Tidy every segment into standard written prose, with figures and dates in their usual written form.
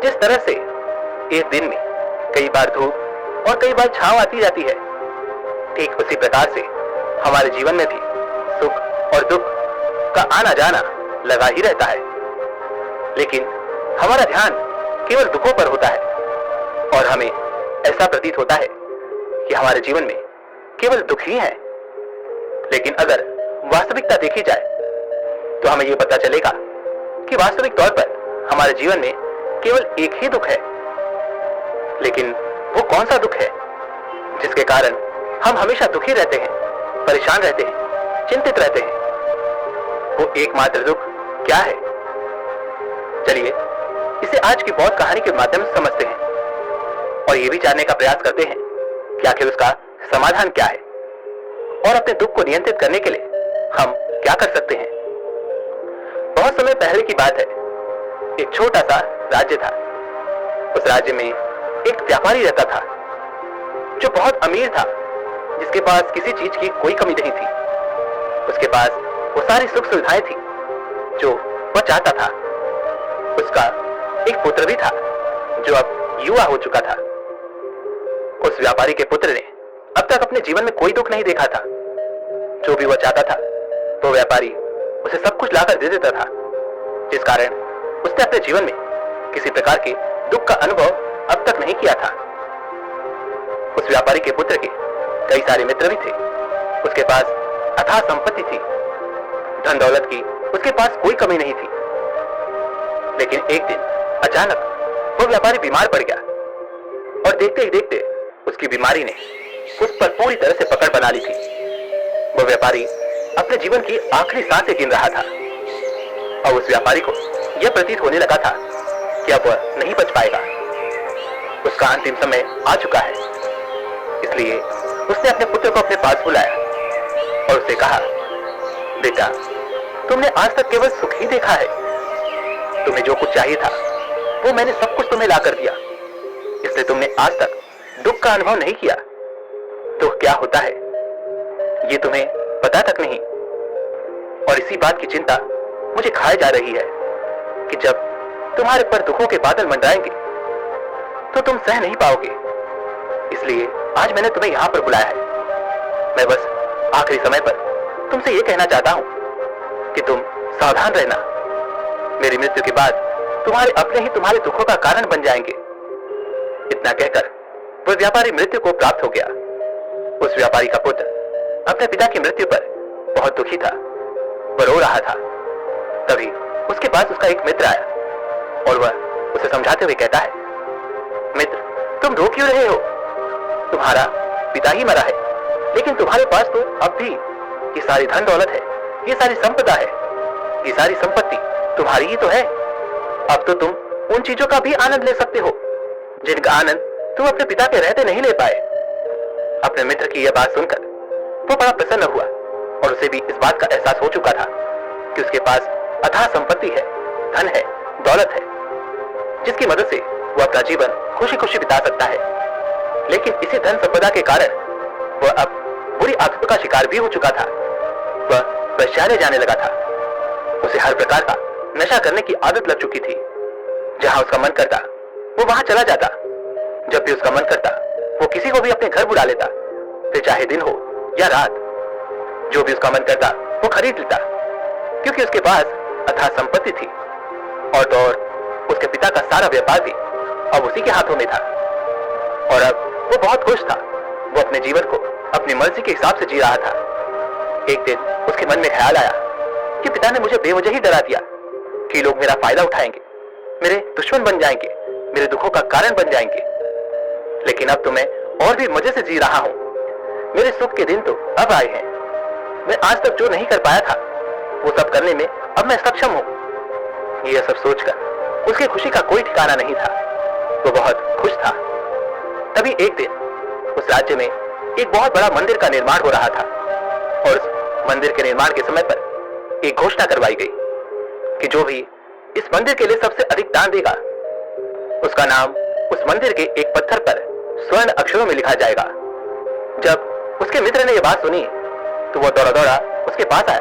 जिस तरह से एक दिन में कई बार धूप और कई बार छांव आती जाती है, ठीक उसी प्रकार से हमारे जीवन में भी सुख और दुख का आना जाना लगा ही रहता है। लेकिन हमारा ध्यान केवल दुखों पर होता है और हमें ऐसा प्रतीत होता है कि हमारे जीवन में केवल दुख ही है। लेकिन अगर वास्तविकता देखी जाए तो हमें यह पता चलेगा कि वास्तविक तौर पर हमारे जीवन में केवल एक ही दुख है। लेकिन वो कौन सा दुख है जिसके कारण हम हमेशा दुखी रहते हैं, परेशान रहते हैं, चिंतित रहते हैं? वो एकमात्र दुख क्या है? चलिए इसे आज की बहुत कहानी के माध्यम से समझते हैं और ये भी जानने का प्रयास करते हैं कि आखिर उसका समाधान क्या है और अपने दुख को नियंत्रित करने के लिए हम क्या कर सकते हैं। बहुत समय पहले की बात है, एक छोटा सा राज्य था। उस राज्य में एक व्यापारी रहता था जो बहुत अमीर था, जिसके पास किसी चीज की कोई कमी नहीं थी। उसके पास वो सारी सुख सुविधाएं थी जो वह चाहता था। उसका एक पुत्र भी था जो अब युवा हो चुका था। उस व्यापारी के पुत्र ने अब तक अपने जीवन में कोई दुख नहीं देखा था। जो भी वह चाहता था तो व्यापारी उसे सब कुछ लाकर दे देता था, जिस कारण उसने अपने जीवन में किसी प्रकार के दुख का अनुभव अब तक नहीं किया था। उस व्यापारी के पुत्र के कई सारे मित्र भी थे। उसके पास अथाह संपत्ति थी, धन दौलत की उसके पास कोई कमी नहीं थी। लेकिन एक दिन अचानक वो व्यापारी बीमार पड़ गया और देखते ही देखते उसकी बीमारी ने उस पर पूरी तरह से पकड़ बना ली थी। वो व्यापारी अपने जीवन की आखिरी सांसें गिन रहा था और उस व्यापारी को यह प्रतीत होने लगा था कि अब वह नहीं बच पाएगा। उसका अंतिम समय आ चुका है। इसलिए उसने अपने पुत्र को अपने पास बुलाया और उससे कहा, बेटा, तुमने आज तक केवल सुख ही देखा है। तुम्हें जो कुछ चाहिए था वो मैंने सब कुछ तुम्हें ला कर दिया, इसलिए तुमने आज तक दुख का अनुभव नहीं किया। दुख क्या होता है ये तुम्हें पता तक नहीं। और इसी बात की चिंता मुझे खाए जा रही है कि जब तुम्हारे पर दुखों के बादल मंडराएंगे तो तुम सह नहीं पाओगे। इसलिए आज मैंने तुम्हें यहां पर बुलाया है। मैं बस आखिरी समय पर तुमसे यह कहना चाहता हूं कि तुम सावधान रहना। मेरी मृत्यु के बाद तुम्हारे अपने ही तुम्हारे दुखों का कारण बन जाएंगे। इतना कहकर वह व्यापारी मृत्यु को प्राप्त हो गया। उस व्यापारी का पुत्र अपने पिता की मृत्यु पर बहुत दुखी था, वह रो रहा था। तभी उसके पास उसका एक मित्र आया और वह उसे समझाते हुए कहता है, मित्र, तुम रो क्यों रहे हो? तुम्हारा पिता ही मरा है, लेकिन तुम्हारे पास तो अब भी ये सारी धन दौलत है, ये सारी संपदा है, ये सारी संपत्ति तुम्हारी ही तो है। अब तो तुम उन चीजों का भी आनंद ले सकते हो जिनका आनंद तुम अपने पिता के रहते नहीं ले पाए। अपने मित्र की यह बात सुनकर वो बड़ा प्रसन्न हुआ और उसे भी इस बात का एहसास हो चुका था कि उसके पास अथाह संपत्ति है, धन है, दौलत है, जिसकी मदद से वो अपना जीवन खुशी खुशी बिता सकता है। लेकिन इसी धन संपदा के कारण वह अब बुरी आदतों का शिकार भी हो चुका था। वह वैश्यालय जाने लगा था। उसे हर प्रकार का नशा करने की आदत लग चुकी थी। जहां उसका मन करता वो वहां चला जाता। जब भी उसका मन करता वो किसी को भी अपने घर बुला लेता, फिर चाहे दिन हो या रात। जो भी उसका मन करता वो खरीद लेता, क्योंकि उसके पास अथाह संपत्ति थी। और तो और उसके पिता का सारा व्यापार भी अब उसी के हाथों में था और अब वो बहुत खुश था। वो अपने जीवन को अपनी मर्जी के हिसाब से जी रहा था। एक दिन उसके मन में ख्याल आया कि पिता ने मुझे बेवजह ही डरा दिया कि लोग मेरा फायदा उठाएंगे, मेरे दुश्मन बन जाएंगे, मेरे दुखों का कारण बन जाएंगे। लेकिन अब तो मैं और भी मजे से जी रहा हूं। मेरे सुख के दिन तो अब आए हैं। मैं आज तक जो नहीं कर पाया था वो सब करने में अब मैं सक्षम हूं। यह सब सोचकर उसकी खुशी का कोई ठिकाना नहीं था। वो बहुत खुश था। तभी एक दिन उस राज्य में एक बहुत बड़ा मंदिर का निर्माण हो रहा था और उस मंदिर के निर्माण के समय पर एक घोषणा करवाई गई कि जो भी इस मंदिर के लिए सबसे अधिक दान देगा उसका नाम उस मंदिर के एक पत्थर पर स्वर्ण अक्षरों में लिखा जाएगा। जब उसके मित्र ने यह बात सुनी तो वह दौड़ा दौड़ा उसके पास आया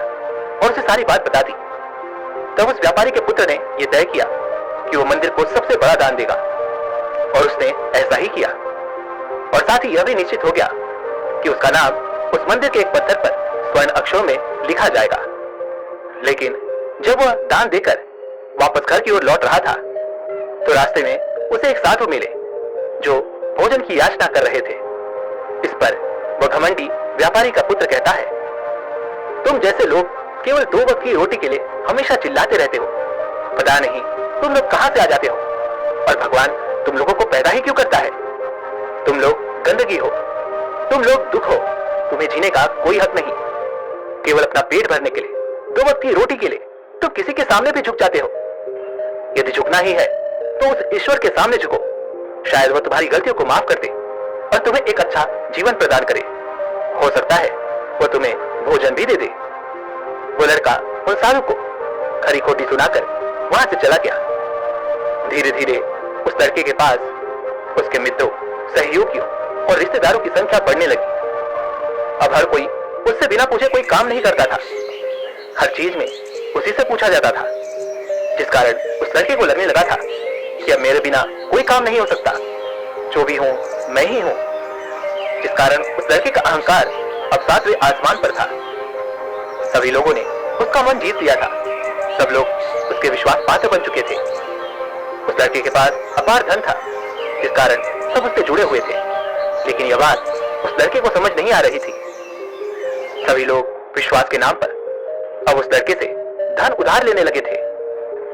और उसे सारी बात बता दी। तब उस व्यापारी के पुत्र ने यह तय किया कि वो मंदिर को सबसे बड़ा दान देगा, और उसने ऐसा ही किया। और साथ ही यह भी निश्चित हो गया कि उसका नाम उस मंदिर के एक पत्थर पर स्वर्ण अक्षरों में लिखा जाएगा। लेकिन जब वह दान देकर वापस घर की ओर लौट रहा था तो रास्ते में उसे एक साधु मिले जो भोजन की याचना कर रहे थे। इस पर वह घमंडी व्यापारी का पुत्र कहता है, तुम जैसे लोग केवल 2 वक्त की रोटी के लिए हमेशा चिल्लाते रहते हो, पता नहीं तुम लोग कहां से आ जाते हो, और भगवान तुम लोगों को पैदा ही क्यों करता है? तुम लोग गंदगी हो, तुम लोग दुख हो, तुम्हें जीने का कोई हक नहीं। केवल अपना पेट भरने के लिए, 2 वक्त की रोटी के लिए तुम किसी के सामने भी झुक जाते हो। यदि झुकना ही है तो उस ईश्वर के सामने झुको, शायद वह तुम्हारी गलतियों को माफ कर दे और तुम्हें एक अच्छा जीवन प्रदान करे। हो सकता है वह तुम्हें भोजन भी दे दे। वो लड़का उन साधु को खरी खोटी सुनाकर वहां से चला गया। धीरे धीरे उस लड़के के पास उसके मित्रों, सहयोगियों और रिश्तेदारों की संख्या बढ़ने लगी। अब हर कोई उससे बिना पूछे कोई काम नहीं करता था, हर चीज में उसी से पूछा जाता था, जिस कारण उस लड़के को लगने लगा था कि अब मेरे बिना कोई काम नहीं हो सकता, जो भी हूं मैं ही हूं। जिस कारण उस लड़के का अहंकार अब 7वें आसमान पर था। सभी लोगों ने उसका मन जीत लिया था, सब लोग उसके विश्वास पात्र बन चुके थे। उस लड़के के पास अपार धन था, जिस कारण सब उससे जुड़े हुए थे। लेकिन यह बात उस लड़के को समझ नहीं आ रही थी। सभी लोग विश्वास के नाम पर अब उस लड़के से धन उधार लेने लगे थे,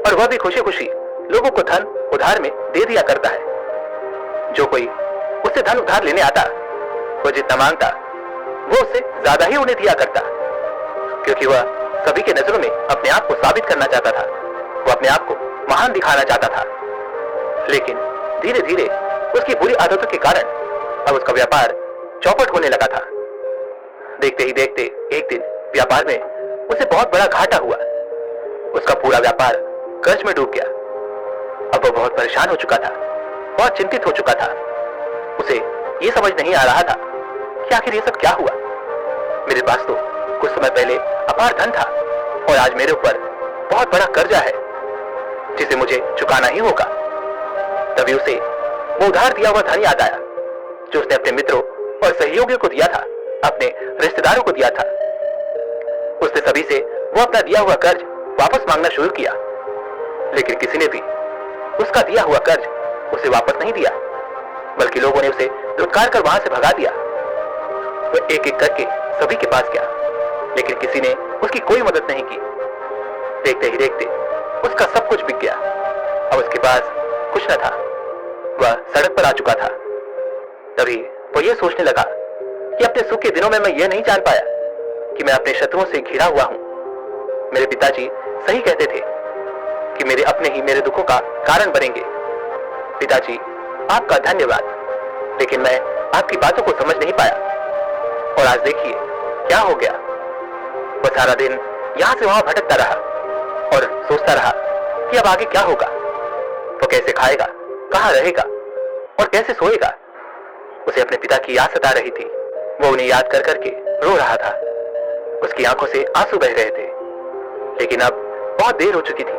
और वह भी खुशी खुशी लोगों को धन उधार में दे दिया करता है। जो कोई उससे धन उधार लेने आता, वो जितना मांगता वो उससे ज्यादा ही उन्हें दिया करता, क्योंकि वह सभी के नजरों में अपने आप को साबित करना चाहता था। वो अपने आप को महान दिखाना चाहता था। लेकिन धीरे धीरे उसकी बुरी आदतों के कारण अब उसका व्यापार चौपट होने लगा था। देखते ही देखते एक दिन व्यापार में उसे बहुत बड़ा घाटा हुआ। उसका पूरा व्यापार कर्ज में डूब गया। अब वह बहुत परेशान हो चुका था, बहुत चिंतित हो चुका था। उसे ये समझ नहीं आ रहा था कि आखिर ये सब क्या हुआ। मेरे पास तो कुछ समय पहले अपार धन था, और आज मेरे ऊपर बहुत बड़ा कर्जा है जिसे मुझे चुकाना ही होगा। तभी उसे वो उधार दिया हुआ धन याद आया जो उसने अपने मित्रों और सहयोगियों को दिया था, अपने रिश्तेदारों को दिया था। उसने सभी से वो अपना दिया हुआ कर्ज वापस मांगना शुरू किया, लेकिन किसी ने भी उसका दिया हुआ कर्ज उसे वापस नहीं दिया, बल्कि लोगों ने उसे धुतकार कर वहां से भगा दिया। वो एक एक करके सभी के पास गया, लेकिन किसी ने उसकी कोई मदद नहीं की। देखते ही देखते उसका सब कुछ बिक गया। अब उसके पास कुछ न था, वह सड़क पर आ चुका था। तभी वो ये सोचने लगा कि अपने सुख के दिनों में मैं ये नहीं जान पाया कि मैं अपने शत्रुओं से घिरा हुआ हूं। मेरे पिताजी सही कहते थे कि मेरे अपने ही मेरे दुखों का कारण बनेंगे। पिताजी, आपका धन्यवाद, लेकिन मैं आपकी बातों को समझ नहीं पाया। और आज देखिए क्या हो गया। वह सारा दिन यहां से वहां भटकता रहा और सोचता रहा कि अब आगे क्या होगा। वो कैसे खाएगा, कहां रहेगा और कैसे सोएगा। उसे अपने पिता की याद सता रही थी। वो उन्हें याद कर करके रो रहा था। उसकी आंखों से आंसू बह रहे थे, लेकिन अब बहुत देर हो चुकी थी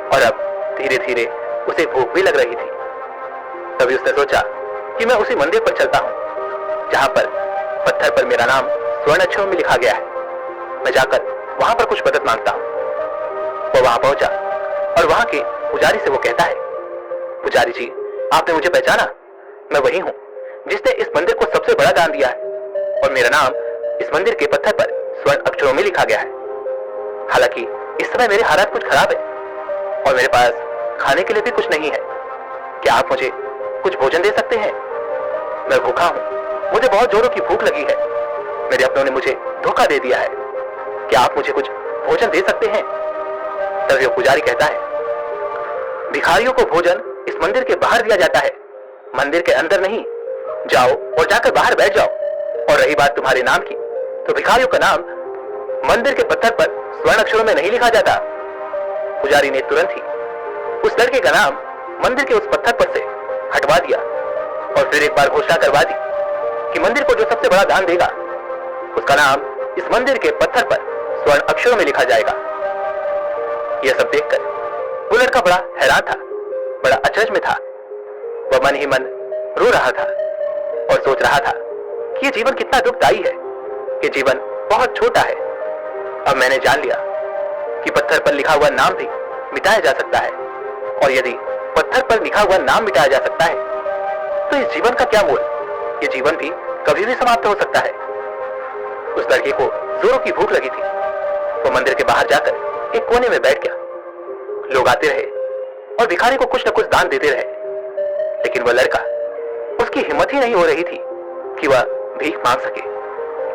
और अब धीरे धीरे उसे भूख भी लग रही थी। तभी उसने सोचा कि मैं उसी मंदिर पर चलता हूं जहां पर पत्थर पर मेरा नाम स्वर्ण अक्षरों में लिखा गया है। मैं जाकर वहां पर कुछ मदद मांगता हूं। वो वहां पहुंचा और वहां के पुजारी से वो कहता है, पुजारी जी, आपने मुझे पहचाना? मैं वही हूं जिसने इस मंदिर को सबसे बड़ा दान दिया है, और मेरा नाम इस मंदिर के पत्थर पर स्वर्ण अक्षरों में लिखा गया है। हालांकि इस समय मेरे हालात कुछ खराब है और मेरे पास खाने के लिए भी कुछ नहीं है। क्या आप मुझे कुछ भोजन दे सकते हैं? मैं भूखा हूं, मुझे बहुत जोरों की भूख लगी है। मेरे अपनों ने मुझे धोखा दे दिया है। क्या आप मुझे कुछ भोजन दे सकते हैं? तभी वो पुजारी कहता है, भिखारियों को भोजन इस मंदिर के बाहर दिया जाता है, मंदिर के अंदर नहीं। जाओ और जाकर बाहर बैठ जाओ। और रही बात तुम्हारे नाम की, तो भिखारियों का नाम मंदिर के पत्थर पर स्वर्ण अक्षरों में नहीं लिखा जाता। पुजारी ने तुरंत ही उस लड़के का नाम मंदिर के उस पत्थर पर से हटवा दिया और फिर एक बार घोषणा करवा दी कि मंदिर को जो सबसे बड़ा दान देगा उसका नाम इस मंदिर के पत्थर पर स्वर्ण अक्षरों में लिखा जाएगा। यह सब देखकर वो लड़का बड़ा हैरान था, बड़ा अचरज में था। वह मन ही मन रो रहा था और सोच रहा था कि ये जीवन कितना दुखदाई है, ये जीवन बहुत छोटा है। अब मैंने जान लिया कि पत्थर पर लिखा हुआ नाम भी मिटाया जा सकता है, और यदि पत्थर पर लिखा हुआ नाम मिटाया जा सकता है तो इस जीवन का क्या मोल? ये जीवन भी कभी भी समाप्त हो सकता है। उस लड़के को जोरों की भूख लगी थी। वो मंदिर के बाहर जाकर एक कोने में बैठ गया। लोग आते रहे और भिखारी को कुछ न कुछ दान देते रहे, लेकिन वह लड़का, उसकी हिम्मत ही नहीं हो रही थी कि वह भीख मांग सके,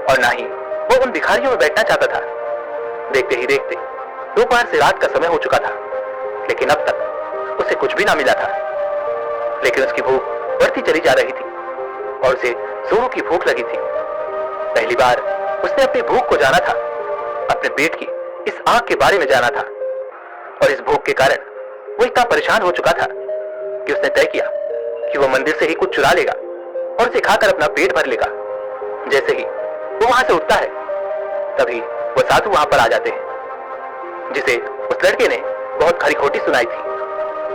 और ना ही वो उन भिखारियों में बैठना चाहता था। देखते ही देखते दोपहर से रात का समय हो चुका था, लेकिन अब तक उसे कुछ भी ना मिला था। लेकिन उसकी भूख बढ़ती चली जा रही थी और उसे जोरों की भूख लगी थी। पहली बार उसने अपनी भूख को जाना था, अपने पेट की इस आग के बारे में जाना था, और इस भूख के कारण वो इतना परेशान हो चुका था कि उसने तय किया कि वो मंदिर से ही कुछ चुरा लेगा और उसे खाकर अपना पेट भर लेगा। जैसे ही वो वहां से उठता है, तभी वो साधु वहां पर आ जाते हैं, जिसे उस लड़के ने बहुत खरी खोटी सुनाई थी।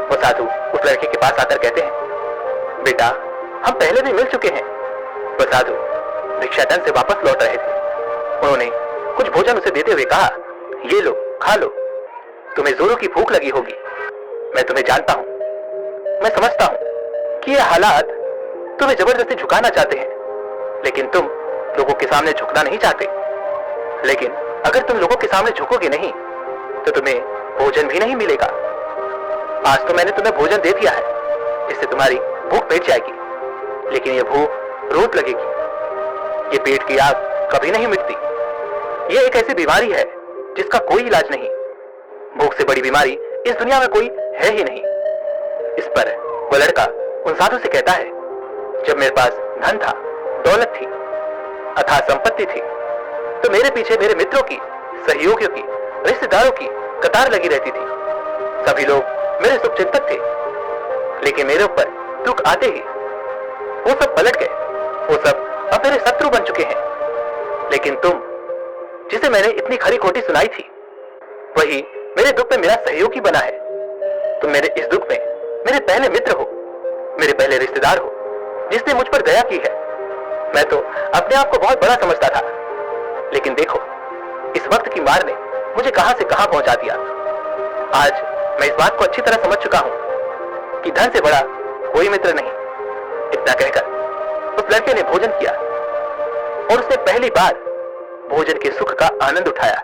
वो साधु उस लड़के के पास आकर कहते हैं, बेटा, हम पहले भी मिल चुके हैं। वो साधु भिक्षाटन से वापस लौट रहे थे। उन्होंने कुछ भोजन उसे देते हुए कहा, ये लो, खा लो, तुम्हें जोरों की भूख लगी होगी। मैं तुम्हें जानता हूं, मैं समझता हूं कि ये हालात तुम्हें जबरदस्ती झुकाना चाहते हैं, लेकिन तुम लोगों के सामने झुकना नहीं चाहते। लेकिन अगर तुम लोगों के सामने झुकोगे नहीं तो तुम्हें भोजन भी नहीं मिलेगा। आज तो मैंने तुम्हें भोजन दे दिया है, इससे तुम्हारी भूख मिट जाएगी, लेकिन ये भूख रोज लगेगी। ये पेट की आग कभी नहीं मिटती। ये एक ऐसी बीमारी है जिसका कोई इलाज नहीं। भूख से बड़ी बीमारी इस दुनिया में कोई है ही नहीं। इस पर वो लड़का उन साधु से कहता है, जब मेरे पास धन था, दौलत थी, अथाह संपत्ति थी, तो मेरे पीछे मेरे मित्रों की, सहयोगियों की, रिश्तेदारों की कतार लगी रहती थी। सभी लोग मेरे शुभ चिंतक थे, लेकिन मेरे ऊपर दुख आते ही वो सब पलट गए। वो सब अब मेरे शत्रु बन चुके हैं। लेकिन तुम, जिसे मैंने इतनी खरी खोटी सुनाई थी, वही मेरे दुख में मेरा सहयोगी बना है। तुम मेरे इस दुख में मेरे पहले मित्र हो, मेरे पहले रिश्तेदार हो, जिसने मुझ पर दया की है। मैं तो अपने आप को बहुत बड़ा समझता था, लेकिन देखो, इस वक्त की मार ने मुझे कहां से कहां पहुंचा दिया। आज मैं इस बात को अच्छी तरह समझ चुका हूं कि धन से बड़ा कोई मित्र नहीं। इतना कहकर उस लड़के ने भोजन किया और उसने पहली बार भोजन के सुख का आनंद उठाया।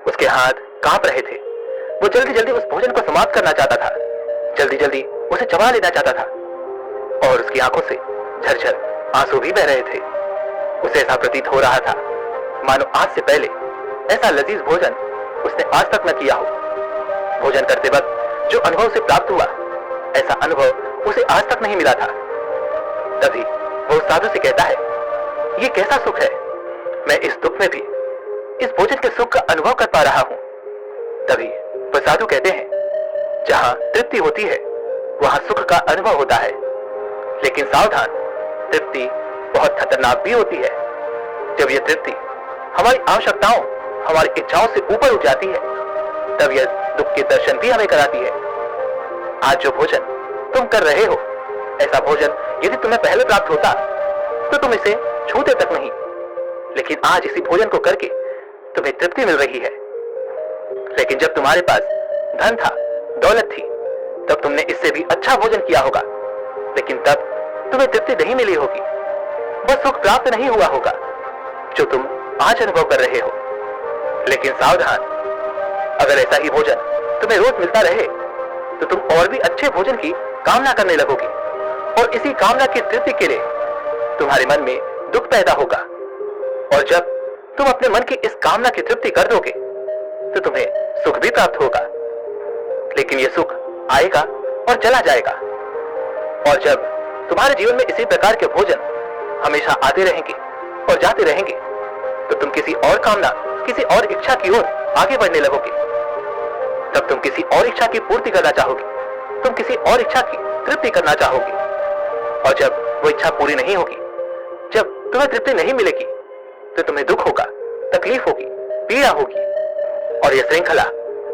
उसके हाथ कांप रहे थे। वो जल्दी जल्दी उस भोजन को समाप्त करना चाहता था, जल्दी जल्दी उसे चबा लेना चाहता था, और उसकी आंखों से झरझर आंसू भी बह रहे थे। उसे ऐसा प्रतीत हो रहा था मानो आज से पहले ऐसा लजीज भोजन उसने आज तक न किया हो। भोजन करते वक्त जो अनुभव उसे प्राप्त हुआ, ऐसा अनुभव उसे आज तक नहीं मिला था। तभी वो उस साधु से कहता है, ये कैसा सुख है, मैं इस दुख में भी इस भोजन के सुख का अनुभव कर पा रहा हूं। तभी वो साधु कहते हैं, जहां तृप्ति होती है वहां सुख का अनुभव होता है, लेकिन सावधान, तृप्ति बहुत खतरनाक भी होती है। जब यह तृप्ति हमारी आवश्यकताओं, हमारी इच्छाओं से ऊपर उठ जाती है, तब यह दुख के दर्शन भी हमें कराती है। आज जो भोजन तुम कर रहे हो, ऐसा भोजन यदि तुम्हें पहले प्राप्त होता तो तुम इसे छूते तक नहीं, लेकिन आज इसी भोजन को करके तुम्हें तृप्ति मिल रही है। लेकिन जब तुम्हारे पास धन था, दौलत थी, तब तुमने इससे भी अच्छा भोजन किया होगा, लेकिन तब तुम्हें तृप्ति नहीं मिली होगी, वह सुख प्राप्त नहीं हुआ होगा जो तुम आज अनुभव कर रहे हो। लेकिन सावधान, अगर ऐसा ही भोजन तुम्हें रोज मिलता रहे तो तुम और भी अच्छे भोजन की कामना करने लगोगे, और इसी कामना की तृप्ति के लिए तुम्हारे मन में दुख पैदा होगा, और जब तुम अपने मन की इस कामना की तृप्ति कर दोगे तो तुम्हें सुख भी प्राप्त होगा। लेकिन यह सुख आएगा और चला जाएगा, और जब तुम्हारे जीवन में इसी प्रकार के भोजन हमेशा आते रहेंगे और जाते रहेंगे तो तुम किसी और कामना, किसी और इच्छा की ओर आगे बढ़ने लगोगे। तब तुम किसी और इच्छा की पूर्ति करना चाहोगे, तुम किसी और इच्छा की तृप्ति करना चाहोगे, और जब वो इच्छा पूरी नहीं होगी, जब तुम्हें तृप्ति नहीं मिलेगी, तो तुम्हें दुख होगा, तकलीफ होगी, पीड़ा होगी, और यह श्रृंखला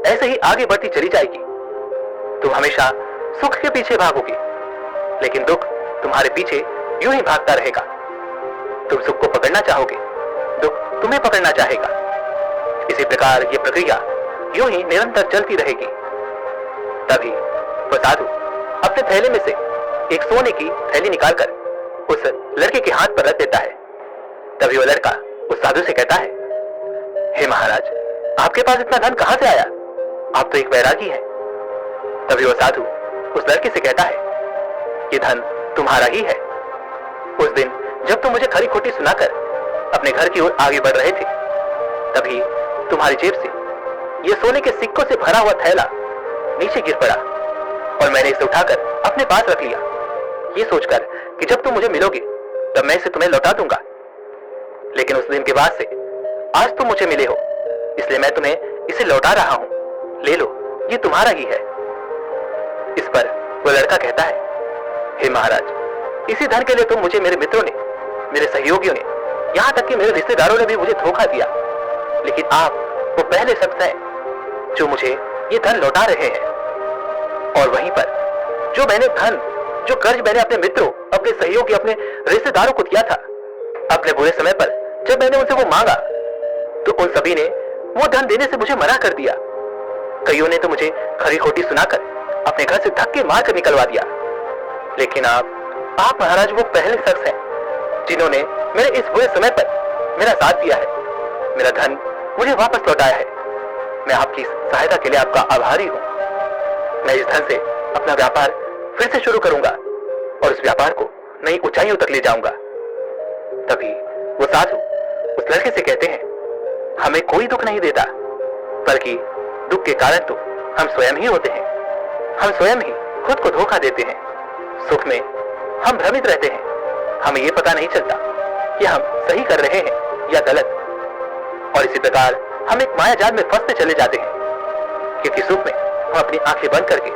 ऐसे ही आगे बढ़ती चली जाएगी। तुम हमेशा सुख के पीछे भागोगी, लेकिन दुख तुम्हारे पीछे यूं ही भागता रहेगा। तुम सुख को पकड़ना चाहोगे, दुख तुम्हें पकड़ना चाहेगा। इसी प्रकार यह प्रक्रिया यूं ही निरंतर चलती रहेगी। तभी वह साधु अपने थैले में से एक सोने की थैली निकालकर उस लड़के के हाथ पर रख देता है। तभी वह लड़का उस साधु से कहता है, हे महाराज, आपके पास इतना धन कहां से आया? आप तो एक वैरागी हैं। तभी वह साधु उस लड़के से कहता है, ये धन तुम्हारा ही है। उस दिन जब तुम मुझे खरी खोटी सुनाकर अपने घर की ओर आगे बढ़ रहे थे, तभी तुम्हारी जेब से ये सोने के सिक्कों से भरा हुआ थैला नीचे गिर पड़ा और मैंने इसे उठाकर अपने पास रख लिया, ये सोचकर कि जब तुम मुझे मिलोगे तब मैं इसे तुम्हें लौटा दूंगा। लेकिन उस दिन के बाद से आज तुम मुझे मिले हो, इसलिए मैं तुम्हें इसे लौटा रहा हूं। ले लो, ये तुम्हारा ही है। इस पर वो लड़का कहता है, हे महाराज, इसी धन के लिए तो मुझे मेरे मित्रों ने, मेरे सहयोगियों ने, यहां तक कि मेरे रिश्तेदारों ने भी मुझे धोखा दिया, लेकिन आप वो पहले शख्स हैं जो मुझे ये धन लौटा रहे हैं। और वहीं पर जो मैंने धन, जो कर्ज मैंने अपने मित्रों, अपने सहयोगी, अपने रिश्तेदारों को दिया था, अपने बुरे समय पर जब मैंने उनसे वो मांगा तो उन सभी ने वो धन देने से मुझे मना कर दिया। कईयों ने तो मुझे खरी खोटी सुनाकर अपने घर से धक्के मारकर निकलवा दिया। लेकिन आप महाराज वो पहले शख्स हैं जिन्होंने मेरे इस बुरे समय पर मेरा साथ दिया है, मेरा धन मुझे वापस लौटाया है। मैं आपकी सहायता के लिए आपका आभारी हूं। मैं इस धन से अपना व्यापार फिर से शुरू करूंगा और उस व्यापार को नई ऊंचाइयों तक ले जाऊंगा। तभी वो साधु उस लड़के से कहते हैं, हमें कोई दुख नहीं देता, बल्कि दुख के कारण तो हम स्वयं ही होते हैं। हम स्वयं ही खुद को धोखा देते हैं। सुख में हम भ्रमित रहते हैं, हमें यह पता नहीं चलता कि हम सही कर रहे हैं या गलत। और इसी प्रकार हम एक माया जाल में फंसते चले जाते हैं, क्योंकि सुख में हम अपनी आंखें बंद करके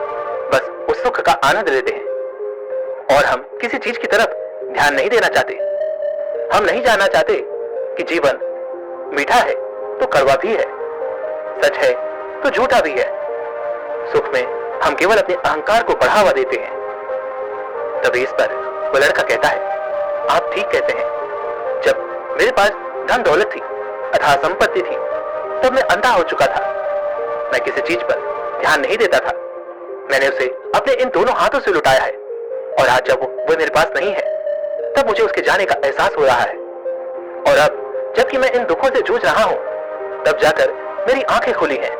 बस उस सुख का आनंद लेते हैं और हम किसी चीज की तरफ ध्यान नहीं देना चाहते। हम नहीं जानना चाहते कि जीवन मीठा है तो कड़वा भी है, सच है तो झूठा भी है। सुख में हम केवल अपने अहंकार को बढ़ावा देते हैं। तभी इस पर वो लड़का कहता है, आप ठीक कहते हैं। जब मेरे पास धन दौलत थी, अथाह संपत्ति थी, तब मैं अंधा हो चुका था। मैं किसी चीज पर ध्यान नहीं देता था। मैंने उसे अपने इन दोनों हाथों से लुटाया है और आज जब वो मेरे पास नहीं है, तब मुझे उसके जाने का एहसास हो रहा है। और अब जबकि मैं इन दुखों से जूझ रहा हूं, तब जाकर मेरी आंखें खुली हैं।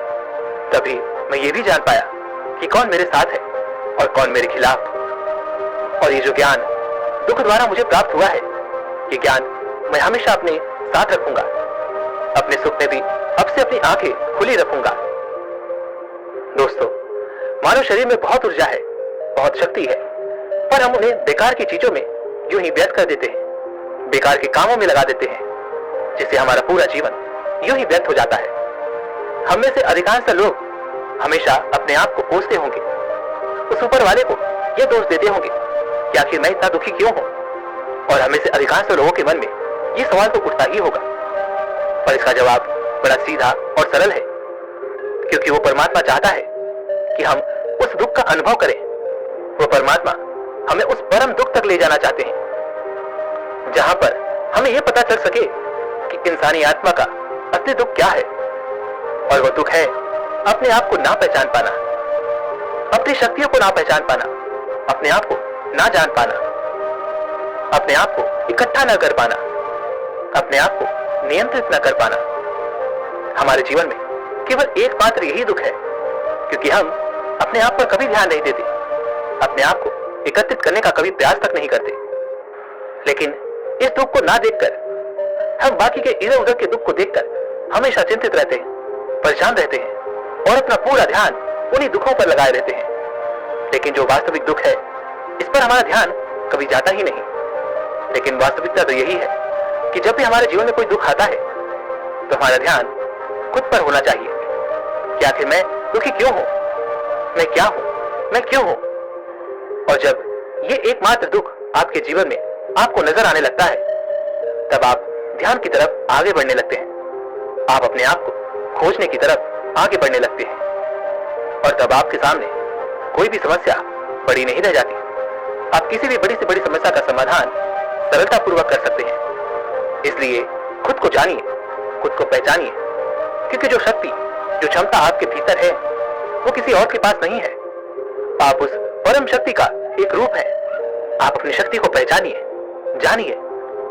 तभी मैं ये भी जान पाया कि कौन मेरे साथ है और कौन मेरे खिलाफ। और ये जो ज्ञान दुख द्वारा मुझे प्राप्त हुआ है, ये ज्ञान मैं हमेशा अपने साथ रखूंगा। अपने सुख में भी अब से अपनी आंखें खुली रखूंगा। दोस्तों, मानव शरीर में बहुत ऊर्जा है, बहुत शक्ति है, पर हम उन्हें बेकार की चीजों में यूं ही व्यर्थ कर देते हैं, बेकार के कामों में लगा देते हैं, जिससे हमारा पूरा जीवन यूं ही व्यर्थ हो जाता है। हम में से अधिकांश लोग हमेशा अपने आप को कोसते होंगे, उस ऊपर वाले को यह दोष देते होंगे कि आखिर मैं इतना दुखी क्यों हूं। और हमें से अधिकांश लोगों के मन में यह सवाल तो उठता ही होगा, पर इसका जवाब बड़ा सीधा और सरल है, क्योंकि वो परमात्मा चाहता है कि हम उस दुख का अनुभव करें। वो परमात्मा हमें उस परम दुख तक ले जाना चाहते हैं, जहां पर हमें यह पता चल सके कि इंसानी आत्मा का असली दुख क्या है। और वो दुख है अपने आप को ना पहचान पाना, अपनी शक्तियों को ना पहचान पाना, अपने आप को ना जान पाना, अपने आप को इकट्ठा न कर पाना, अपने आप को नियंत्रित न कर पाना। हमारे जीवन में केवल एकमात्र यही दुख है, क्योंकि हम अपने आप पर कभी ध्यान नहीं देते, अपने आप को एकत्रित करने का कभी प्रयास तक नहीं करते। लेकिन इस दुख को ना देखकर हम बाकी के इधर उधर के दुख को देखकर हमेशा चिंतित रहते हैं, परेशान रहते हैं और अपना पूरा ध्यान उन्हीं दुखों पर लगाए रहते हैं। लेकिन जो वास्तविक दुख है, इस पर हमारा ध्यान कभी जाता ही नहीं। लेकिन वास्तविकता तो यही है कि जब भी हमारे जीवन में कोई दुख आता है, तो हमारा ध्यान खुद पर होना चाहिए कि आखिर मैं दुखी क्यों हूं, मैं क्या हूं, मैं क्यों हूं। और जब ये एकमात्र दुख आपके जीवन में आपको नजर आने लगता है, तब आप ध्यान की तरफ आगे बढ़ने लगते हैं। आप अपने आप को खोजने की तरफ आगे बढ़ने लगते हैं और तब आपके सामने कोई भी समस्या बड़ी नहीं रह जाती। आप किसी भी बड़ी से बड़ी समस्या का समाधान सरलतापूर्वक कर सकते हैं। इसलिए खुद को जानिए, खुद को पहचानिए, क्योंकि जो शक्ति, जो क्षमता आपके भीतर है वो किसी और के पास नहीं है। आप उस परम शक्ति का एक रूप है। आप अपनी शक्ति को पहचानिए, जानिए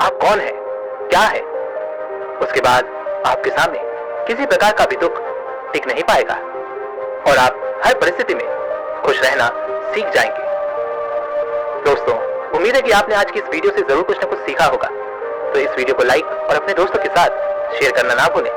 आप कौन है, क्या है। उसके बाद आपके सामने किसी प्रकार का भी दुख टिक नहीं पाएगा और आप हर परिस्थिति में खुश रहना सीख जाएंगे। दोस्तों, उम्मीद है कि आपने आज की इस वीडियो से जरूर कुछ न कुछ सीखा होगा। तो इस वीडियो को लाइक और अपने दोस्तों के साथ शेयर करना ना भूलें।